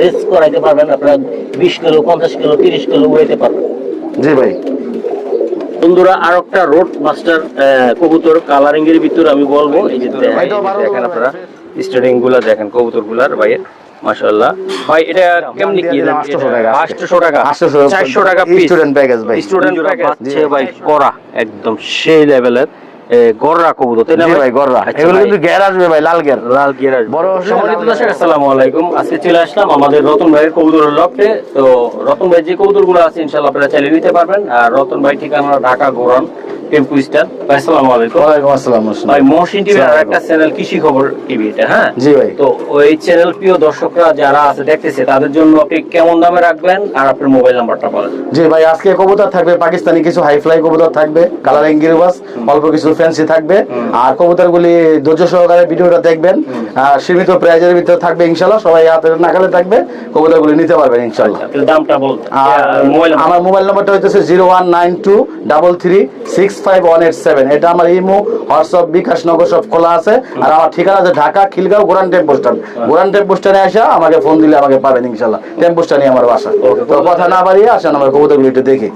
Race করাইতে পারবেন আপনারা 20 কিলো 50 কিলো 30 কিলো উড়াইতে পারবেন। জি ভাই বন্ধুরা আর একটা রোড মাস্টার কবুতর কালারিং এর ভিতর আমি বলবো, এই যে দেখেন আপনারা স্টারিং গুলা দেখেন কবুতর গুলার ভাই মাশাআল্লাহ। ভাই এটা কেমনি কি 800 টাকা 400 টাকা পিস স্টুডেন্ট প্যাকেজ ভাই। স্টুডেন্ট প্যাকেজ আছে ভাই, করা একদম সেই লেভেলের গররা কবুতর তাই না ভাই? গররা এগুলো কিন্তু গ্যার আসবে ভাই, লাল গ্যার। লাল গিয়ার বড়। সম্মানিত দর্শক আসসালামু আলাইকুম, আজকে চলে আসলাম আমাদের রতন ভাইয়ের কবুতরের লফটে। তো রতন ভাই যে কবুতরগুলো আছে ইনশাআল্লাহ আপনারা চালিয়ে নিতে পারবেন। আর রতন ভাই ঠিকানা ঢাকা গোরান টেম্পু স্ট্যান্ড। ভাই আসসালামু আলাইকুম। ওয়ালাইকুম আসসালাম। ভাই মহসিন টিভির আরেকটা চ্যানেল কৃষি খবর টিভি এটা, হ্যাঁ জি ভাই। তো ওই চ্যানেল প্রিয় দর্শকরা যারা আছে দেখতেছে তাদের জন্য আপনি কেমন দামে রাখবেন আর আপনার মোবাইল নাম্বারটা বলেন। জি ভাই, আজকে কবুতর থাকবে পাকিস্তানি কিছু হাই ফ্লাই কবুতর থাকবে, কালারিং গিরবাস, অল্প কিছু ফ্যান্সি থাকবে। আর কবুতরগুলি ধৈর্য সহকারে ভিডিওটা দেখবেন। আর সীমিত প্রাইজের ভিতরে থাকবে ইনশাআল্লাহ, সবাই হাতের নাগালে থাকবে, কবুতরগুলি নিতে পারবেন ইনশাআল্লাহ। দামটা বল। আর আমার মোবাইল নাম্বারটা হইতেছে 0192336587। এটা আমার ইমো, হোয়াটসঅ্যাপ, বিকাশ, নগদ সব খোলা আছে। আর আমার ঠিকানা আছে Dhaka Khilgaon গোরান tempo stand. গোরান tempo স্ট্যান্ডে আসা আমাকে ফোন দিলে আমাকে পাবেন ইনশাআল্লাহ। টেম্পো স্ট্যান্ডে আমার বাসা। তো কথা না বাড়িয়ে আসেন আমার কবুতরগুলি একটু দেখি।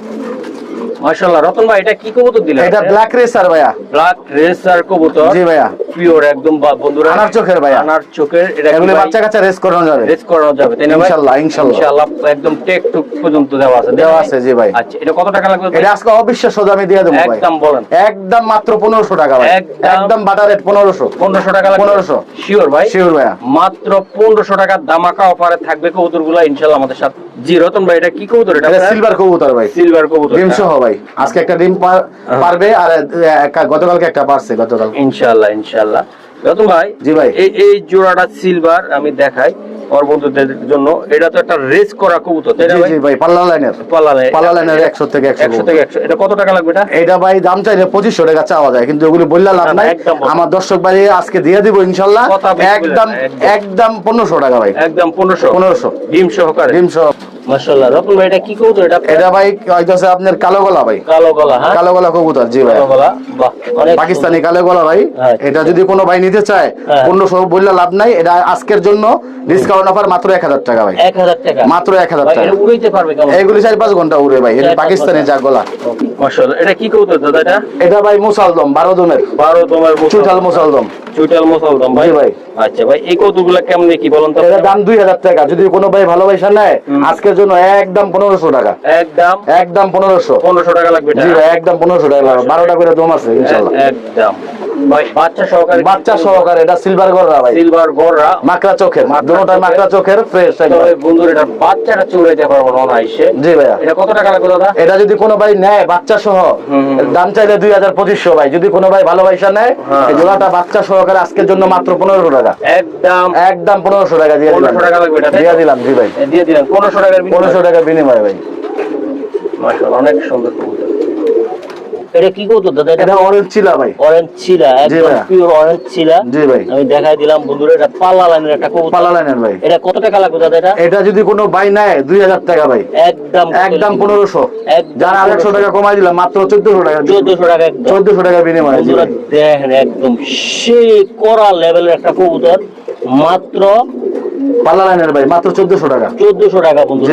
মাশাআল্লাহ রতন ভাই এটা কি কবুতর দিলেন? এটা ব্ল্যাক রেসার ভাইয়া। ব্ল্যাক রেসার কবুতর। জি ভাইয়া, পিওর একদম বন্ধুরা আনার চোখের ভাইয়া। আনার চোখের। এটা এগুলো বাচ্চা কাচ্চা রেস করানো যাবে। রেস করানো যাবে তাই না ভাই? ইনশাআল্লাহ ইনশাআল্লাহ ইনশাআল্লাহ একদম টেক টুক পর্যন্ত দেওয়া আছে। দেওয়া আছে জি ভাই। আচ্ছা এটা কত টাকা লাগবে? এটা আজকে অবিশ্বাস্য দামে দিয়ে দেব ভাই। একদম বলেন। একদম মাত্র 1500 টাকা ভাই। একদম বাটার রেট 1500। 1500 টাকা লাগবে। 1500 শিওর ভাই? শিওর ভাইয়া। মাত্র 1500 টাকা দামাকা অফারে থাকবে কবুতরগুলো ইনশাআল্লাহ আমাদের সাথে। জি রতন ভাই এটা কি কবুতর? এটা সিলভার কবুতর ভাই। সিলভার কবুতর ডিম সহ ভাই। আজকে একটা ডিম পারবে আর গতকালকে একটা পারছে গতকাল। ইনশাআল্লাহ ইনশাআল্লাহ। রতন ভাই জি ভাই, এই জোড়াটা সিলভার আমি দেখাই ওর বন্ধুদের জন্য। এটা তো একটা রেস করা কবুতর তাই না ভাই? জি ভাই, পাল্লা লাইনের। পাল্লা লাইনের 100 থেকে 100। এটা কত টাকা লাগবে এটা? এটা ভাই দাম চাইলে 2500 টাকা চাওয়া যায়, কিন্তু ওগুলো বললে লাভ নাই। আমার দর্শক ভাই আজকে দিয়ে দিব ইনশাআল্লাহ। একদম একদম 1500 টাকা ভাই। একদম 1500 ডিম সহকারে। ডিম সহ। মাশাআল্লাহ রতন ভাই এটা কি কবুতর? এটা ভাই হইতাছে আপনার কালো গলা ভাই। কালো গলা। হ্যাঁ কালো গলা কবুতর। জি ভাই, কালো গলা। বাহ, অনেক পাকিস্তানি কালো গলা ভাই। এটা যদি কোনো ভাই নিতে চায় 1500 বললে লাভ নাই। এটা আজকের জন্য ডিসকাউন্ট অফার মাত্র 1000 টাকা ভাই। 1000 টাকা মাত্র 1000 টাকা। এটা উড়াইতে পারবে কেমন? এগুলি 4-5 ঘন্টা উড়ে ভাই। এটা পাকিস্তানি যা গলা। মাশাআল্লাহ এটা কি কবুতর দাদা? এটা ভাই মুসালদম 12 দমের। 12 দমের চুটাল মুসালদম। চুটাল মুসালদম ভাই। ভাই আচ্ছা ভাই এই কবুতরগুলো কেমন কি বলেন তো? এটা দাম 2000 টাকা। যদি কোনো ভাই ভালোবাসা নেয় আজকের জন্য একদম 1500 টাকা। একদম 1500 টাকা লাগবে এটা। জি ভাই একদম 1500 টাকা লাগবে। 12টা করে দম আছে ইনশাআল্লাহ। একদম ভাই বাচ্চা সহকারে। এটা সিলভার গররা ভাই। সিলভার গররা মাকড়া চোখের। দুটোটা মাকড়া চোখের ফ্রেশ একদম। তো বন্ধুরা এটা বাচ্চাটা চুরাইতে পারবো না আইসে। জি ভাইয়া। এটা কত টাকা লাগবে দাদা? এটা যদি কোনো ভাই নেয় বাচ্চা সহ দাম চাইলে 2500 ভাই। যদি কোনো ভাই ভালোবাসা নেয় এই জোড়াটা বাচ্চা সহকারে আজকের জন্য মাত্র 1500 টাকা। একদম 1500 টাকা দিয়ে দিলাম। 1500 টাকা লাগবে এটা? দিয়ে দিলাম জি ভাই, দিয়ে দিলাম 1500 টাকার 1500 টাকা বিনিময় ভাই। মাশাআল্লাহ অনেক সুন্দর কবুতর। এটা কি কবুতর দাদা? এটা অরেঞ্জ চিলা ভাই। অরেঞ্জ চিলা, একদম পিওর অরেঞ্জ চিলা। জি ভাই, আমি দেখাই দিলাম বন্ধুরা এটা পাল্লা লাইনের একটা কবুতর। পাল্লা লাইনের ভাই। এটা কত টাকা লাগবে দাদা এটা? এটা যদি কোনো ভাই নেয় 2000 টাকা ভাই। একদম 1500। যারা 100 টাকা কমাই দিলাম মাত্র 1400 টাকা। 1400 টাকা। 1400 টাকা বিনিময়। বন্ধুরা দেখেন একদম সেই কড়া লেভেলের একটা কবুতর, মাত্র পাল্লা লাইনের ভাই, মাত্র 1400 টাকা। 1400 টাকা বন্ধু।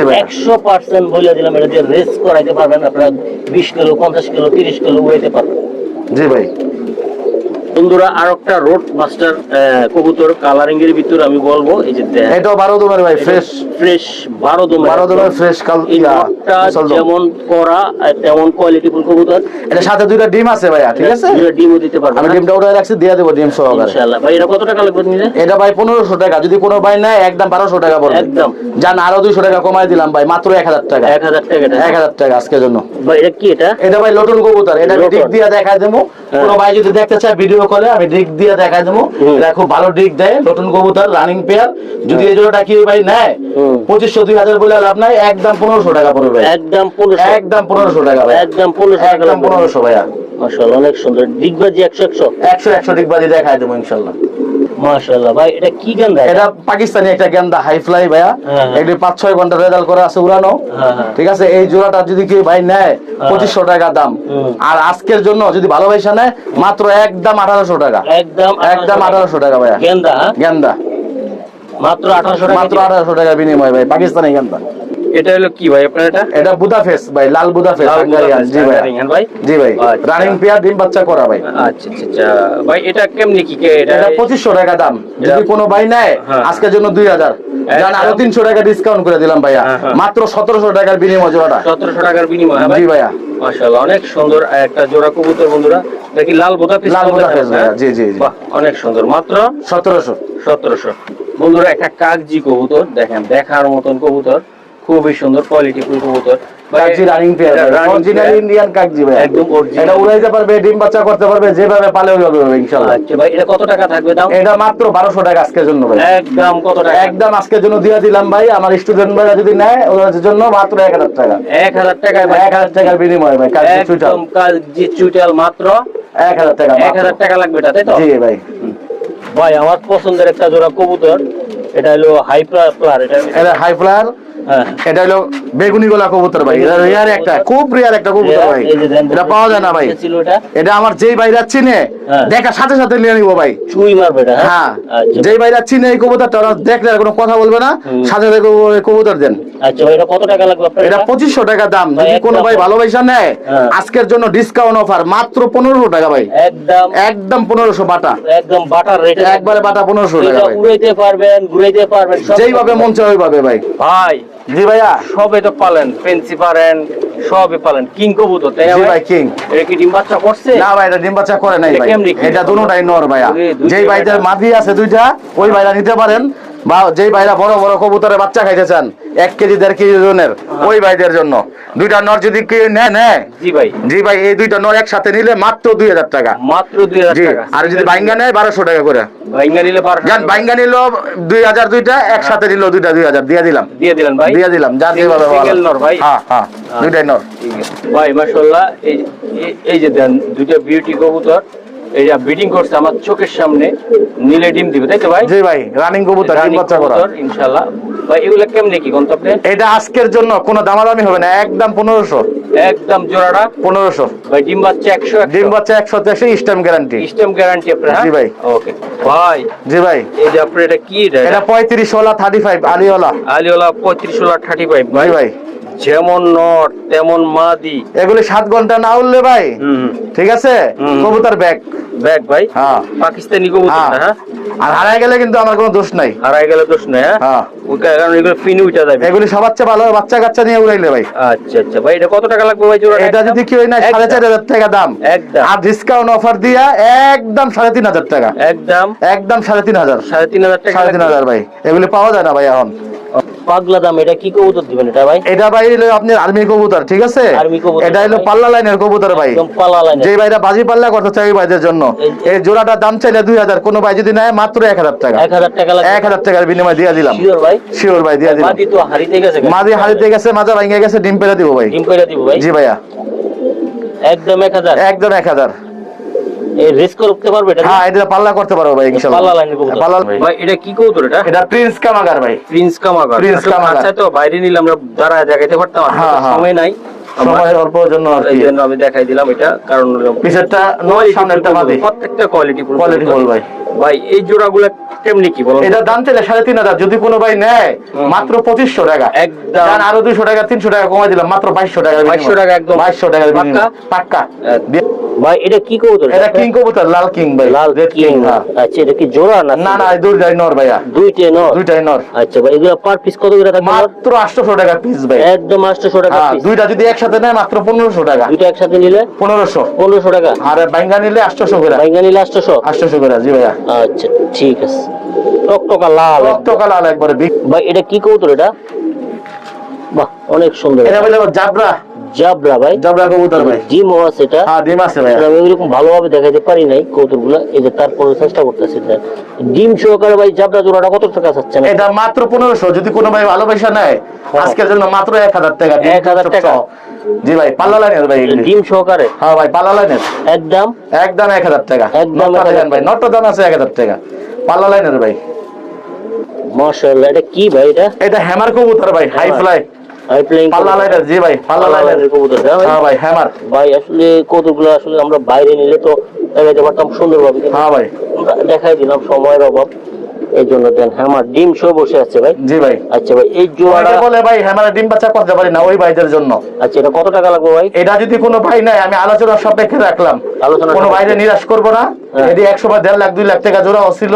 100% বলে দিলাম এটা দিয়ে রেস করাইতে পারবেন আপনারা। 20 কিলো 50 কিলো 30 কিলো উড়াইতে পারবেন। জি ভাই। বন্ধুরা আর একটা রোড মাস্টার কবুতর কালারিং এর ভিতর আমি বলবো, এই যে এটা 12 দমের ভাই। ফ্রেশ 12 দমের ফ্রেশ কাল। যেমন করা তেমন কোয়ালিটিফুল কবুতর। এটা সাথে দুইটা ডিম আছে ভাইয়া, ঠিক আছে? দুইটা ডিমও দিতে পারবেন। আমি ডিমটা উঠায় রাখছি, দিয়ে দেব ডিম সহকারে ইনশাআল্লাহ। ভাই এটা কত টাকা লাগবে নিলে? এটা ভাই 1500 টাকা। যদি কোনো ভাই নেয় একদম 1200 টাকা পড়বে। একদম জান আরো 200 টাকা কমাই দিলাম ভাই, মাত্র 1000 টাকা। 1000 টাকা। 1000 টাকা আজকের জন্য ভাই এটা কি? এটা ভাই লটন কবুতর। এটা ডিক দিয়ে দেখাই দেবো। কোনো ভাই যদি দেখতে চায় ভিডিও কলে আমি ডিক দিয়ে দেখাই দেবো। এটা খুব ভালো ডিক দেয় লটন কবুতর, রানিং পেয়ার। যদি এই জোড়াটা কি ভাই নেয় 2500 2000 বলে লাভ নাই। একদম 1500 টাকা পড়বে। একদম 1500 টাকা ভাই। একদম 1500 ভাইয়া। মাশাআল্লাহ অনেক সুন্দর ডিগবাজি। 100 ডিগবাজি দেখাই দেবো ইনশাআল্লাহ। মাশাআল্লাহ ভাই এটা কি গেন্দা? এটা পাকিস্তানি একটা গেন্দা হাই ফ্লাই ভাইয়া। এটি 5-6 ঘন্টা রেজাল্ট করা আছে উড়ানো। ঠিক আছে, এই জোড়াটা যদি কেউ ভাই নেয় 2500 টাকা দাম। আর আজকের জন্য যদি ভালোবাসা নেয় মাত্র একদম 1800 টাকা। একদম 1800 টাকা ভাইয়া। গেন্দা মাত্র 1800 টাকা। মাত্র 1800 টাকা বিনিময় ভাই, পাকিস্তানি গানটা। এটা হলো কি ভাই আপনার? এটা বুদাফেস্ট ভাই, লাল বুদাফেস্ট লাল হাঙ্গারিয়ান। জি ভাই, হাঙ্গারিয়ান ভাই। জি ভাই, আচ্ছা। রানিং পেয়ার, ডিম বাচ্চা করা ভাই। আচ্ছা আচ্ছা আচ্ছা ভাই, এটা কেমনি কি এটা 2500 টাকা দাম। যদি কোনো ভাই নেয় হ্যাঁ। আজকের জন্য 2000, জান আরো 300 টাকা ডিসকাউন্ট করে দিলাম ভাইয়া। হ্যাঁ। মাত্র 1700 টাকার বিনিময় জোড়াটা। 1700 টাকার বিনিময়? হ্যাঁ জি ভাইয়া, মাশাআল্লাহ, অনেক সুন্দর একটা জোড়া কবুতর বন্ধুরা। দেখি লাল বুদাপেস্ট। লাল বুদাপেস্ট ভাইয়া, জি জি জি। বাহ, অনেক সুন্দর। মাত্র 1700। 1700 বন্ধুরা। একটা কাগজি কবুতর দেখেন, দেখার মতন কবুতর, খুবই সুন্দর কোয়ালিটিফুল কবুতর। কাগজি রানিং পেয়ার, অরিজিনাল ইন্ডিয়ান কাগজি ভাই, একদম অরিজিনাল। এটা উড়াইতে পারবে, ডিম বাচ্চা করতে পারবে, যেভাবে পালে ওইভাবে হবে ইনশাআল্লাহ। আচ্ছা ভাই, এটা কত টাকা থাকবে দাম? এটা মাত্র 1200 টাকা আজকের জন্য ভাই। একদম কত টাকা? একদম আজকের জন্য দিয়ে দিলাম ভাই। আমার স্টুডেন্ট ভাইরা যদি নেয় ওদের জন্য মাত্র 1000 টাকা। 1000 টাকা? 1000 টাকার বিনিময় ভাই, কাগজি চুইটাল। একদম কাগজি চুইটাল মাত্র 1000 টাকা। 1000 টাকা লাগবে এটা, তাই তো? জি ভাই। ভাই আমার পছন্দের একটা জোড়া কবুতর, এটা হলো হাই প্লার। এটা হাই ফ্লায়ার, হ্যাঁ। এটা হলো বেগুনি গোলা কবুতর ভাই। এটা রিয়ার একটা, খুব রিয়ার একটা কবুতর ভাই। এই যে দেন, এটা পাওয়া যায় না ভাই। ছিল এটা। এটা আমার যেই ভাইরা চিনে হ্যাঁ। দেখার সাথে সাথে নিয়ে নিবো ভাই। চুই মারবে এটা? হ্যাঁ, আচ্ছা যেই ভাইরা চিনে এই কবুতরটা ওরা দেখলে আর কোনো কথা বলবে না, সাথে সাথে কবুতর দেন। আচ্ছা ভাই, এটা কত টাকা লাগবে আপনার? এটা 2500 টাকা দাম। ভাই, যদি কোনো একদম। ভাই ভালোবাসা নেয় হ্যাঁ। আজকের জন্য ডিসকাউন্ট অফার মাত্র 1500 টাকা ভাই। একদম একদম 1500 বাটা, একদম বাটার রেট। একবারে বাটা 1500 টাকা এটা ভাই। উড়াইতে পারবেন, ঘুরাইতে পারবেন, সব যেইভাবে মন চায় ওইভাবে ভাই। ভাই জি ভাইয়া, সবে তো পালেন, ফেন্সি পারেন, সবই পালেন। কিং কবুতর, তাই না জি ভাই? ভাই, কিং। এটা কি ডিম বাচ্চা করছে? না ভাই, এটা ডিম বাচ্চা করে নাই এটা ভাই। কেমনি কি? এটা দুটোটাই নর ভাইয়া। দুইটাই যেই ভাইদের নর। মাদি আছে দুইটা, ওই ভাইরা নিতে পারেন, বা যেই ভাইরা বড় বড় কবুতরের বাচ্চা খাইতে চান 1 কেজি 1.5 কেজি ওজনের, ওই ভাইদের জন্য দুইটা নর যদি কেউ নেয়। জি ভাই। জি ভাই, এই দুইটা নর একসাথে নিলে মাত্র 2000 টাকা। মাত্র 2000 জি, টাকা। আর যদি বাইঙ্গা নেয় 1200 টাকা করে। বাইঙ্গা নিলে 1200 জান বাইঙ্গা নিল 2000, দুইটা একসাথে নিল দুইটা 2000 দিয়ে দিলাম। দিয়ে দিলেন ভাই? দিয়ে দিলাম, যার যেভাবে ভালো। সিঙ্গেল নর ভাই? হ্যাঁ হ্যাঁ, দুইটাই নর। ঠিক আছে ভাই, মাশাআল্লাহ। এই যে দেন দুইটা বিউটি কবুতর, এইটা ব্রিডিং করছে আমার চোখের সামনে, নীলে ডিম দিবে, তাই তো ভাই? জি ভাই, রানিং কবুতর, ডিম বাচ্চা করা। ইনশাআল্লাহ। ভাই এগুলা কেমনে কি কোন আপনি? এটা আজকের জন্য কোনো দামাদামি হবে না, একদম 1500। একদম জোড়াটা 1500 ভাই। ডিম বাচ্চা 100? ডিম বাচ্চা 100 স্ট্যাম্প গ্যারান্টি। সিস্টেম গ্যারান্টি আপনার? জি ভাই। ওকে ভাই। জি ভাই, এই যে আপনার এটা কি? এটা 35 35 আলিওয়ালা। আলিওলা 35 35 ভাই। জি ভাই, যেমন নর তেমন মাদি। এগুলি 7 ঘন্টা না উঠলে ভাই, ঠিক আছে, কবুতর ব্যাগ ব্যাগ ভাই। হ্যাঁ, পাকিস্তানি কবুতর না? হ্যাঁ। আর হারায় গেলে কিন্তু আমার কোনো দোষ নাই। হারাই গেলে দোষ নেই? হ্যাঁ। হ্যাঁ, ওই কারণে এগুলো ফিনি উঠা যাবে। এগুলি সবার চেয়ে ভালো বাচ্চা কাচ্চা নিয়ে উড়াইলে ভাই। আচ্ছা আচ্ছা ভাই, এটা কত টাকা লাগবে ভাই জোড়াটা? এটা যদি কেউ না 4500 টাকা দাম, একদম। আর ডিসকাউন্ট অফার দিয়া একদম 3500 টাকা। একদম একদম 3500। 3500 টাকা। 3500 ভাই, এগুলি পাওয়া যায় না ভাই এখন। পাগলা দাম। এটা কি কবুতর দিবেন এটা ভাই? এটা ভাই হলো আপনার আর্মি কবুতর, ঠিক আছে। আর্মি কবুতর এটা হলো ভাই। পাল্লা লাইনের কবুতর ভাই, একদম পালা লাইন। যে ভাইরা বাজি পাল্লা করতে চাই ওই ভাইদের জন্য। এই জোড়াটার দাম চাইলে 2000, কোনো ভাই যদি নেয় মাত্র 1000 টাকা। 1000 টাকা লাগবে? 1000 টাকার বিনিময় দিয়ে দিলাম। শিওর ভাই? শিওর ভাই, দিয়ে দিলাম। মাদি তো হারিতে গেছে। মাদি হারিতে গেছে, মাজা ভাঙে গেছে, ডিম পেরে দিব ভাই। ডিম কইরা দিব ভাই? জি ভাইয়া, একদম 1000? একদম 1000। এই রিস্ক করতে পারবে এটা? হ্যাঁ, এটা পাল্লা করতে পারবো ভাই ইনশাআল্লাহ। পাল্লা লাইনের কবুতর পাল্লা ভাই। এটা কি কবুতর এটা? এটা প্রিন্স কামাগার ভাই। প্রিন্স কামাগার। প্রিন্স কামাগার। আচ্ছা, তো বাইরে নিলে আমরা দাঁড়ায় দেখাইতে পারতাম, আর হ্যাঁ, হ্যাঁ। সময় নাই। সময়ের অল্প জন্য আর এই কি। জন্য আমি দেখাই দিলাম এটা, কারণ পিছেরটা নয়, সামনেরটা মাদি। প্রত্যেকটা কোয়ালিটি কোয়ালিটিফুল ভাই। ভাই এই জোড়াগুলো কেমনি কি বলুন? এটা দাম চাইলে 3500, যদি কোনো ভাই নেয় মাত্র 2500 টাকা। একদম। জান আরো 200 টাকা 300 টাকা কমাই দিলাম, মাত্র 2200 টাকা। 2200 টাকা একদম। 2200 টাকা পাক্কা? পাক্কা। ভাই এটা কি কবুতর? এটা কিং কবুতর, লাল কিং ভাই। লাল রেড কিং। হ্যাঁ। আচ্ছা, এটা কি জোড়া না? না না, এই দুইটাই নর ভাইয়া। দুইটাই নর? দুইটাই নর। আচ্ছা ভাই, এগুলো পার পিস কত করে থাকবে? মাত্র 800 টাকা পিস ভাই। একদম 800 টাকা হ্যাঁ, পিস। দুইটা যদি একসাথে নেয় মাত্র 1500 টাকা। দুইটা একসাথে নিলে 1500। 1500 টাকা। আর বাইঙ্গা নিলে 800 করে। বাইঙ্গা নিলে 800? 800 করে, জি ভাইয়া। আচ্ছা ঠিক আছে। টকটকা লাল। টকটকা লাল একবারে বিগ। ভাই এটা কি কবুতর এটা? বাহ, অনেক সুন্দর। এটা বলে জাবরা। জাবরা ভাই? জাবরা কবুতর ভাই। ডিম আছে এটা? হ্যাঁ, ডিম আছে ভাইয়া। আমি এরকম ভালোভাবে দেখাতে পারি নাই কবুতরগুলো, এই যে তারপরে চেষ্টা করতেছি। ডিম সহকারে ভাই জাবরা জোড়াটা কত টাকা চাচ্ছেন? এটা মাত্র 1500, যদি কোনো ভাই ভালোবাসা নেয় আজকের জন্য মাত্র 1000 টাকা। 1000 টাকা? জি ভাই, পাল্লা লাইনের ভাই এগুলি। ডিম সহকারে? হ্যাঁ ভাই, পাল্লা লাইনের। একদম একদম 1000 টাকা। একদম নটটা 1000 দেখেন ভাই, নটটা দাম আছে 1000 টাকা। পাল্লা লাইনের ভাই। মাশাআল্লাহ। এটা কি ভাই? এটা হ্যামার কবুতর ভাই, হাই ফ্লাই। হাই ফ্লাইং পাল্লা লাইনের, জি ভাই, পাল্লা লাইনের কবুতর। হ্যাঁ ভাই, হ্যামার। ভাই আসলে কতগুলো আসলে আমরা বাইরে নিলে তো দেখাইতে পারতাম সুন্দরভাবে, হ্যাঁ ভাই, দেখাই দিলাম সময়ের অভাব। এই জন্য দেন হ্যামার ডিম সহ বসে আছে ভাই। জি ভাই। আচ্ছা ভাই এই জোড়াটা বলে ভাই হ্যামারে ডিম বাচ্চা করতে পারি না ওই ভাইদের জন্য। আচ্ছা এটা কত টাকা লাগবে ভাই? এটা যদি কোনো ভাই নাই আমি আলোচনা সাপেক্ষে রাখলাম, কোনো বাইরে নিরাশ করবো না। এটি 100 বা 1.5 লাখ 2 লাখ টাকা জোড়া ছিল,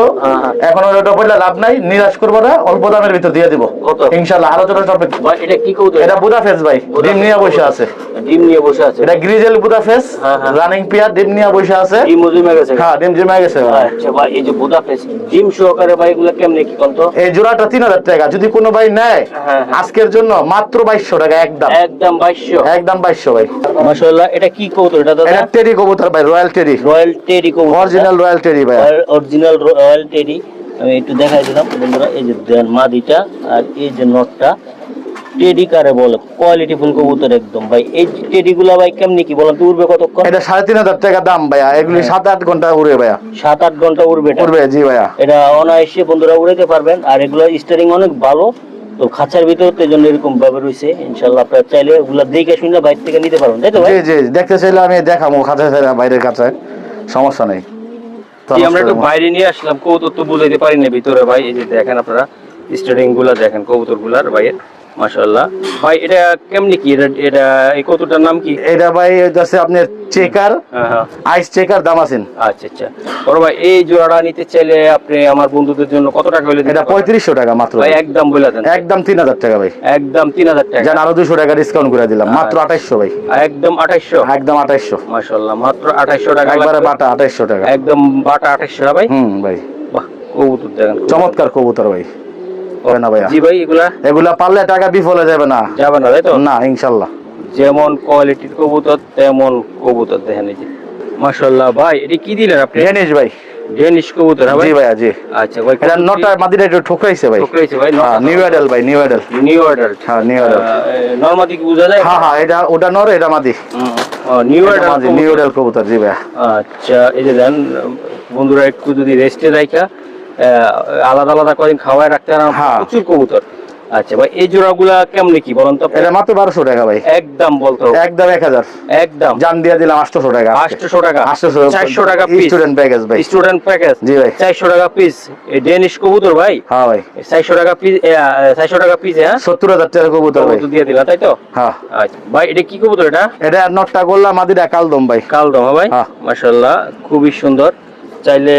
এখন ওটা বললে লাভ নাই, নিরাশ করবো না, অল্প দামের ভিতর দিয়ে দিব ইনশাআল্লাহ আলোচনা সাপেক্ষে। ভাই এটা কি কবুতর? এটা বুদাফেস ভাই, ডিম নিয়ে বসে আছে। ডিম নিয়ে বসে আছে, এটা গ্রিজেল বুদাফেস রানিং পেয়ার, ডিম নিয়ে বসে আছে। ডিম জমে গেছে? হ্যাঁ ডিম জমে গেছে। আচ্ছা ভাই এই যে বুদাফেস ডিম সহকারে ভাই এগুলো কেমনে কি কোন? এই জোড়াটা 3000 টাকা, যদি কোনো ভাই নেয় আজকের জন্য মাত্র 2200 টাকা একদম। একদম 2200? একদম 2200 ভাই। মাশাআল্লাহ। এটা কি কবুতর এটা দাদা? এটা টেডি কবুতর ভাই, রয়্যাল টেডি। রয়্যাল টেডি কবুতর, অরিজিনাল রয়্যাল টেডি ভাই, অরিজিনাল রয়্যাল টেডি। আমি একটু দেখাই দিলাম বন্ধুরা, এই যে দেন মাদিটা আর এই যে নটটা। টেডি কারে বলে, কোয়ালিটি ফুল কবুতর একদম ভাই। এই টেডি গুলা ভাই কেমনি কি বলেন তো, উড়বে কতক্ষণ? এটা 3500 টাকা দাম ভাইয়া, এগুলি 7-8 ঘন্টা উড়ে ভাইয়া। 7-8 ঘন্টা উড়বে? উড়বে জি ভাইয়া। এটা অনায়াসে বন্ধুরা উড়াইতে পারবেন, আর এগুলো স্টিয়ারিং অনেক ভালো। তো খাঁচার ভিতর তো জন্য এরকম ভাবে রয়েছে, ইনশাআল্লাহ আপনারা চাইলে ওগুলা দেখে শুনে বাইরে থেকে নিতে পারবেন, তাই তো ভাই? জি জি, দেখতে চাইলে আমি দেখাবো খাঁচা চাইলে বাইরের কাছে, সমস্যা নেই। আমরা একটু বাইরে নিয়ে আসলাম, কবুতর তো বুঝাইতে পারি না ভিতরে ভাই। এই যে দেখেন আপনারা স্টিয়ারিং গুলা দেখেন কবুতর গুলার ভাইয়ের, মাশাআল্লাহ। ভাই এটা কেমনি কি, এটা এই কবুতরটার নাম কি? এটা ভাই হচ্ছে আপনার চেকার, আইস চেকার দামাসিন। আচ্ছা আচ্ছা বড় ভাই, এই জোড়াটা নিতে চাইলে আপনি আমার বন্ধুদের জন্য কত টাকা হইলে? এটা 3500 টাকা মাত্র ভাই। একদম বলে দেন। একদম 3000 টাকা ভাই। একদম 3000 টাকা। জান আরো 200 টাকা ডিসকাউন্ট করে দিলাম, মাত্র 2800 ভাই। একদম 2800? একদম 2800 মাশাআল্লাহ, মাত্র 2800 টাকা। একবারে বাটা 2800 টাকা, একদম বাটা 2800 ভাই। ভাই। বাহ, কবুতর দেখেন চমৎকার কবুতর ভাই। না ভাইয়া জি ভাই, এগুলা পারলে টাকা বিফলে যাবে না? যাবে না, তাই তো? না ইনশাআল্লাহ। যেমন কোয়ালিটির কবুতর তেমন কবুতর দেখেন এই যে, মাশাআল্লাহ। ভাই এটা কি দিলেন আপনি? ডেনিশ ভাই, ডেনিশ কবুতর? জি ভাইয়া জি। আচ্ছা ভাই, এটা নটা মাদিটা একটু ঠোকরাইছে ভাই। ঠোকরাইছে ভাই? নিউ অ্যাডাল ভাই, নিউ অ্যাডাল। New adult? হ্যাঁ নিউ অ্যাডাল। নরমাদি কি বোঝা যায়? হ্যাঁ হ্যাঁ, এটা ওটা নর, এটা মাদি। নিউ অ্যাডাল, নিউ অ্যাডাল কবুতর জি ভাইয়া। আচ্ছা এই যে দেন বন্ধুরা, একটু যদি রেস্টে রাখা আলাদা আলাদা করে খাওয়ায় রাখতে আর প্রচুর কবুতর। আচ্ছা ভাই এই জোড়াগুলা কেমনে কি বলেন তো? এটা মাত্র 1200 টাকা ভাই। একদম বলতো? একদম 1000। একদম জান দিয়ে দিলাম 800 টাকা। 800 টাকা? 400 টাকা পিস। স্টুডেন্ট প্যাকেজ ভাই। স্টুডেন্ট প্যাকেজ জি ভাই। 400 টাকা পিস এই ডেনিশ কবুতর ভাই? হ্যাঁ ভাই। 400 টাকা পিস, 400 টাকা পিস। হ্যাঁ 70000 টাকা কবুতর ভাই দিয়ে দিলা, তাই তো? হ্যাঁ। আচ্ছা ভাই এটা কি কবুতর এটা? এটা নটটা গোল্লা মাদিটা কালদম ভাই। কালদম ভাই, মাশাআল্লাহ খুবই সুন্দর। চাইলে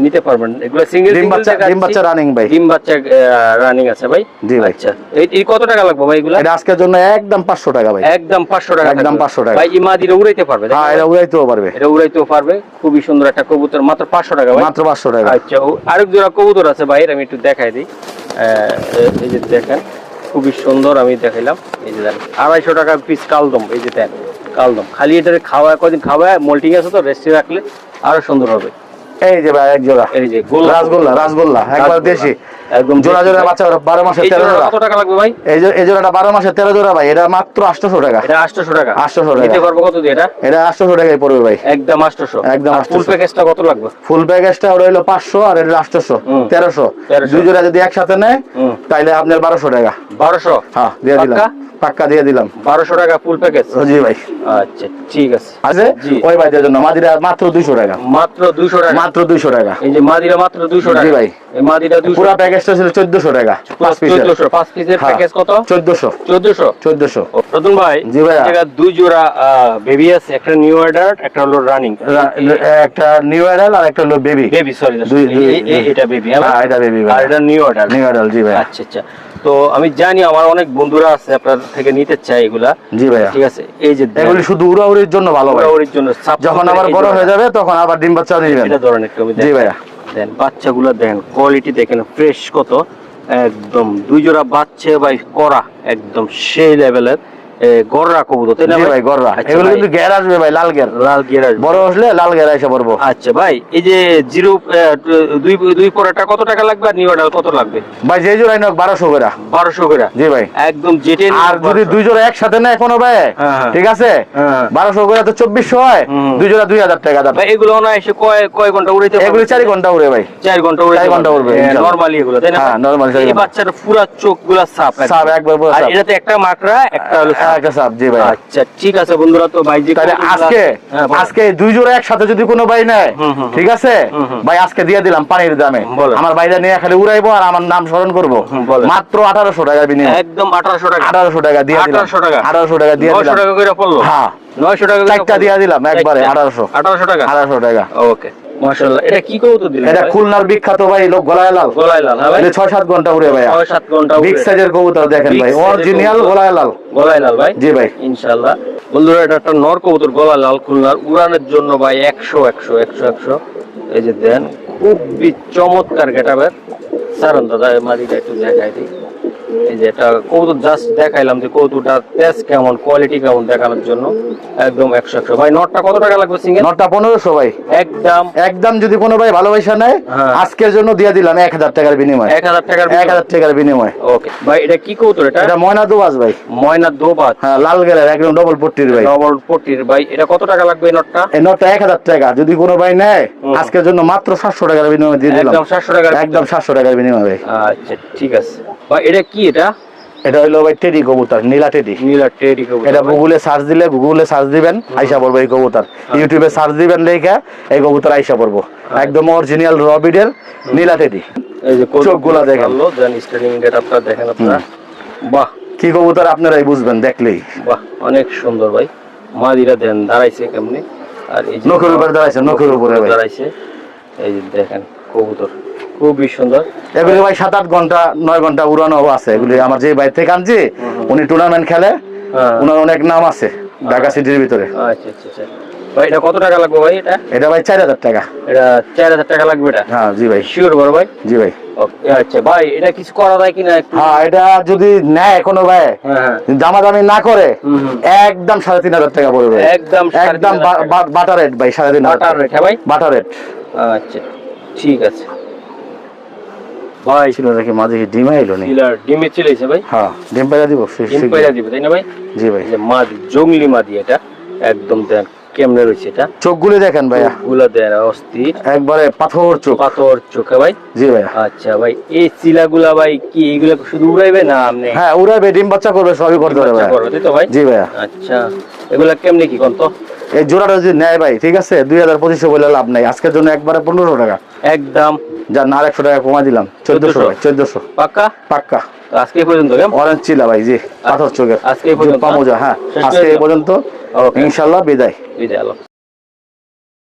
নিতে পারবেন এগুলো। সিঙ্গেল ডিম বাচ্চা রানিং ভাই। ডিম বাচ্চা রানিং আছে ভাই? জি ভাই। আচ্ছা এই কত টাকা লাগবে ভাই এগুলো? এটা আজকের জন্য একদম 500 টাকা ভাই। একদম 500 টাকা? একদম 500 টাকা ভাই। এই মাদিরা উড়াইতে পারবে? হ্যাঁ এটা উড়াইতেও পারবে। এটা উড়াইতেও পারবে, খুবই সুন্দর একটা কবুতর, মাত্র 500 টাকা ভাই? মাত্র 500 টাকা। আচ্ছা আরেক জোড়া কবুতর আছে ভাই, আমি একটু দেখাই দিই। এই যে দেখেন খুবই সুন্দর, আমি দেখাইলাম। এই যে দেখেন 250 টাকা পিস কালদম। এই যে দেন কালদম, খালি এটা খাওয়া কদিন খাওয়ায় মোল্টিং আছে তো, রেস্টে রাখলে আরো সুন্দর হবে। এই যে ভাই এক জোড়া, এই যে রাসগোল্লা একবার দেশি একদম জোড়া জোড়া বাচ্চা, 12 মাসের 13 জোড়া। কত টাকা লাগবে ভাই? এই জোড়াটা 12 মাসের 13 জোড়া ভাই, এটা মাত্র 800 টাকা। এটা 800 টাকা? 800 টাকা। নিতে পারবো কত দিয়ে এটা? এটা 800 টাকায় পড়বে ভাই। একদম 800? একদম 800। ফুল প্যাকেজটা কত লাগবে? ফুল প্যাকেজটা ওটা হলো 500 আর এটা 800, 1300। দুই জোড়া যদি একসাথে নেয় তাহলে আপনার 1200 টাকা। 1200? হ্যাঁ দিয়ে দিলাম, পাক্কা দিয়ে দিলাম। 1200 টাকা ফুল প্যাকেজ? জি ভাই। আচ্ছা ঠিক আছে। আছে ওই ভাইদের জন্য মাদিরা মাত্র 200 টাকা। মাত্র 200 টাকা? মাত্র 200 টাকা। এই যে মাদিরা মাত্র 200 টাকা? জি ভাই। এই মাদিরা 200? পুরো প্যাকেজটা ছিল 1400 টাকা। 5 পিসের প্যাকেজ কত? 1400। রতন ভাই জি ভাই, এটা দুই জোড়া বেবি আছে, একটা নিউ অর্ডার একটা হলো রানিং। একটা নিউ অ্যাডাল আর একটা হলো বেবি। সরি এটা বেবি? হ্যাঁ এটা বেবি আর এটা নিউ অর্ডার? জি ভাই। আচ্ছা আচ্ছা, তো আমি জানি আমার অনেক বন্ধুরা আছে আপনার থেকে নিতে চাই এগুলা। জি ভাই ঠিক আছে। এই যে এগুলি শুধু উড়াউড়ির জন্য ভালো ভাই, উড়াউড়ির জন্য। যখন আবার বড় হয়ে যাবে তখন আবার ডিম বাচ্চা দিবেন। এটা ধরেন একটু। জি ভাইয়া। দেন বাচ্চাগুলো দেখেন, কোয়ালিটি দেখেন, ফ্রেশ কত একদম। দুই জোড়া বাচ্চা ভাই করা একদম সেই লেভেলের গররা কবুতর, তাই না ভাই? গররা এগুলো কিন্তু গের আসবে ভাই, লাল গের। বড় আসলে লাল গের এসে পড়বো। আচ্ছা ভাই এই যে 2 পরাটা কত টাকা লাগবে আর নিউ অর্ডার কত লাগবে ভাই? যে জোড়াই নোক 1200 করে। 1200 করে? জি ভাই একদম জেটে। আর যদি দুই জোড়া একসাথে নেয় কোনো ভাই, ঠিক আছে 1200 করে তো 2400 হয়, দুই জোড়া 2000 টাকা দাম। ভাই এগুলো না এসে কয় ঘন্টা উড়াইতে? এগুলো 4 ঘন্টা উড়ে ভাই। 4 ঘন্টা উড়বে নরমালি এগুলো, তাই না? হ্যাঁ নরমালি। এই বাচ্চার পুরো চোখগুলো সাপ একবার পুরো আর সাপ। এটাতে একটা মাকড়া একটা হলো একটা চাপ, জি ভাই। আচ্ছা ঠিক আছে বন্ধুরা, তো ভাই যে তাহলে আজকে দুই জোড়া একসাথে যদি কোনো ভাই নেয়, ঠিক আছে ভাই, আজকে দিয়ে দিলাম পানির দামে। আমার ভাইরা নিয়ে খালি উড়াইবো আর আমার নাম স্মরণ করবো, মাত্র 1800 টাকা বিনিময়। একদম 1800 টাকা, 1800 টাকা দিয়ে দিলাম, 1800 টাকা, 1800 টাকা দিয়ে 900 দিলাম। টাকা করে পড়লো। হ্যাঁ 900 টাকা করে চারটা দিয়ে দিলাম একবারে 1800 টাকা, 1800 টাকা। ওকে মাশাআল্লাহ। এটা কি কবুতর দিলেন? এটা খুলনার বিখ্যাত ভাই লোক গলায় লাল। গলায় লাল, হ্যাঁ ভাই। 6-7 ঘন্টা উড়ে ভাই, 6-7 ঘন্টা বিগ উড়ে। সাইজের কবুতর দেখেন ভাই, অরিজিনাল গলায় লাল। গলায় লাল ভাই, জি ভাই। ইনশাআল্লাহ বন্ধুরা, এটা একটা নর কবুতর, গলায় লাল, খুলনার। উড়ানের জন্য ভাই 100 এই যে দেন, খুবই চমৎকার গেটাবের। সারান দাদা মাদিটা একটু দেখাই দিই। এই যে এটা কবুতর জাস্ট দেখাইলাম যে কবুতরটা তেজ কেমন, কোয়ালিটি কেমন দেখানোর জন্য। একদম 100 ভাই। নটটা কত টাকা লাগবে সিঙ্গেল? নটটা 1500 ভাই। একদম যদি কোনো ভাই ভালোবাসা নেয়, আজকের জন্য দিয়ে দিলাম 1000 টাকার বিনিময়। 1000 টাকার বিনিময়। ওকে ভাই। এটা কি কবুতর? এটা ময়না দোবাজ ভাই। ময়না দোবাজ, হ্যাঁ, লাল গেলের একদম ডবল পট্টির ভাই। ডবল পট্টির ভাই। এটা কত টাকা লাগবে এই নটটা? এই নটটা 1000 টাকা যদি কোনো ভাই নেয়, আজকের জন্য মাত্র 700 টাকার বিনিময় দিয়ে দিলাম। একদম 700 টাকা, একদম 700 টাকার বিনিময় ভাই। আচ্ছা ঠিক আছে ভাই। এটা কি? এটা হলো ভাই টেডি কবুতর, নীলা টেডি। নীলা টেডি কবুতর। এটা গুগলে সার্চ দিবেন, আইসা পড়বে এই কবুতর। ইউটিউবে সার্চ দিবেন লেখা এই কবুতর আইসা পড়বো। একদম অরিজিনাল রবিডের নীলা টেডি। এই যে চোখগুলা দেখেন, দেন স্টার্টিং গেটআপটা দেখেন আপনারা। বাহ, কি কবুতর আপনারাই বুঝবেন দেখলেই। বাহ, অনেক সুন্দর ভাই। মাদিরা দেন দাঁড়াইছে কেমনে, আর এই যে নখের উপরে দাঁড়াইছে, নখের উপরে ভাই দাঁড়াইছে। এই যে দেখেন কবুতর খুবই সুন্দর। এগুলি ভাই 7-8 ঘন্টা 9 ঘন্টা উড়ানো আছে। এগুলি আমার যে ভাই থেকে আনছি, উনি টুর্নামেন্ট খেলে, ওনার অনেক নাম আছে ঢাকা সিটির ভিতরে। আচ্ছা আচ্ছা আচ্ছা ভাই। এটা কত টাকা লাগবে ভাই? এটা ভাই 4000 টাকা। এটা 4000 টাকা লাগবে এটা? হ্যাঁ জি ভাই। শিওর বড় ভাই? জি ভাই। আচ্ছা ভাই, এটা কিছু করা যায় কিনা একটু? হ্যাঁ, এটা যদি নেয় কোনো ভাই, দামাদামি না করে, একদম 3500 টাকা পড়বে। একদম বাটার রেট ভাই, 3500 বাটার রেট। হ্যাঁ ভাই, বাটার রেট। আচ্ছা ঠিক আছে ভাই। ছিল নাকি মাঝে ডিম আইলো নি? ডিমে চলেছে ভাই। হ্যাঁ, ডিম পাইরা দিব। ডিম পাইরা দিব তাই না ভাই? জি ভাই। যে মাদি, জংলি মাদি, এটা একদম দেন কেমনে রয়েছে। এটা চোখগুলো দেখেন ভাইয়া, গুলা দেন অস্থির, একবারে পাথর চোখ। পাথর চোখে ভাই। জি ভাই। আচ্ছা ভাই, এই চিলাগুলা ভাই কি এগুলা শুধু উড়াইবে না আপনি? হ্যাঁ, উড়াইবে, ডিম বাচ্চা করবে, সবই করতে পারবে ভাই। তাই তো ভাই? জি ভাইয়া। আচ্ছা, এগুলা কেমনে কি কোন তো? এই জোড়াটা যদি নেয় ভাই, ঠিক আছে, 2500 বলে লাভ নাই। আজকের জন্য একবারে 1500 টাকা একদম। যা না, 100 টাকা কমা দিলাম, 1400 ভাই। 1400 পাক্কা পাক্কা। আজকে এই পর্যন্ত অরেঞ্জ চিলা ভাই, জি পাথর চোখের। আজকে এই পর্যন্ত পামোজা। হ্যাঁ, আজকে এই পর্যন্ত। ইনশাআল্লাহ বিদায়। বিদায়।